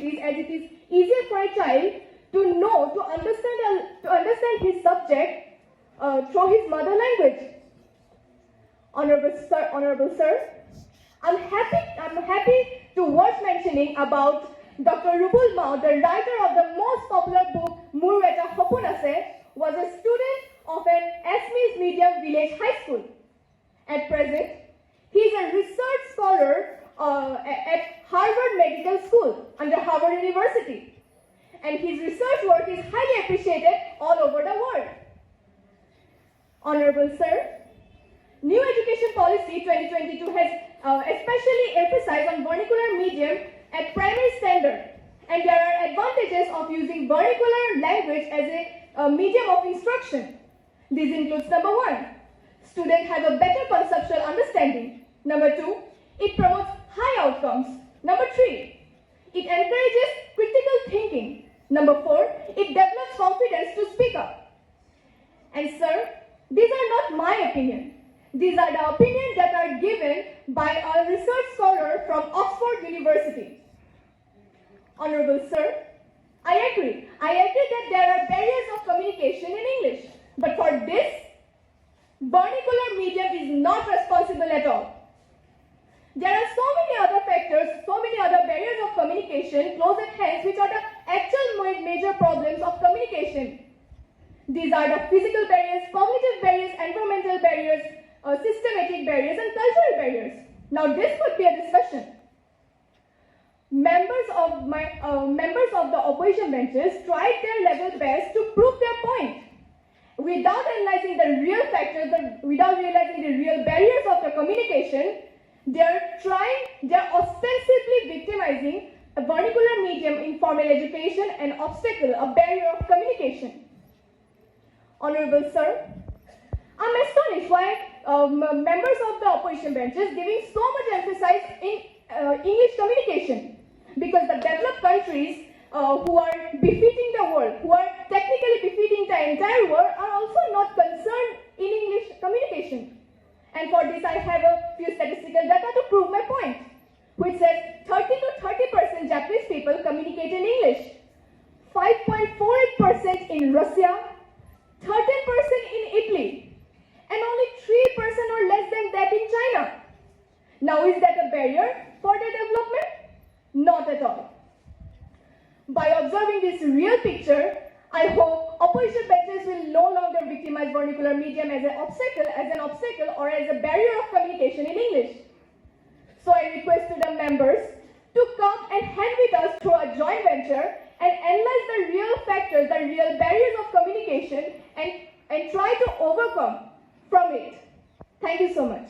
activities as it is easier for a child to know, to understand his subject through his mother language. Honorable Sir, I'm happy to worth mentioning about Dr. Rubul Mao, the writer of the most popular book Murweta Hopunase, was a student of an Assamese medium village high school. At present, he is a research scholar at Harvard Medical School under Harvard University, and his research work is highly appreciated all over the world. Honorable Sir, New Education Policy 2022 has especially emphasized on vernacular medium at primary standard, and there are advantages of using vernacular language as a medium of instruction. This includes number 1, students have a better conceptual understanding. Number 2, it promotes high outcomes. Number 3, it encourages critical thinking. Number 4, it develops confidence to speak up. And sir, these are not my opinion. These are the opinions that are given by a research scholar from Oxford University. Honorable Sir, I agree that there are barriers of communication in English. But for this, vernacular medium is not responsible at all. There are so many other factors, so many other barriers of communication close at hand which are the actual major problems of communication. These are the physical barriers, cognitive barriers, environmental barriers, systematic barriers, and cultural barriers. Now this could be a discussion. Members of the opposition benches tried their level best to prove their point. Without analyzing the real factors, without realizing the real barriers of the communication, they're ostensibly victimizing a vernacular medium in formal education, an obstacle, a barrier of communication. Honorable Sir, I'm astonished why members of the opposition benches giving so much emphasis in English communication, because the developed countries who are befitting the world, who are technically befitting the entire world, are also not concerned in English communication. And for this, I have a few statistical data to prove my point, which says 30 to 30% Japanese people communicate in English, 5.48% in Russia, 13% in Italy, and only 3% or less than that in China. Now, is that a barrier for the development? Not at all. By observing this real picture, I hope opposition benches will no longer victimize vernacular medium as an obstacle or as a barrier of communication in English. So I request to the members to come and hand with us through a joint venture and analyze the real factors, the real barriers of communication, and try to overcome from it. Thank you so much.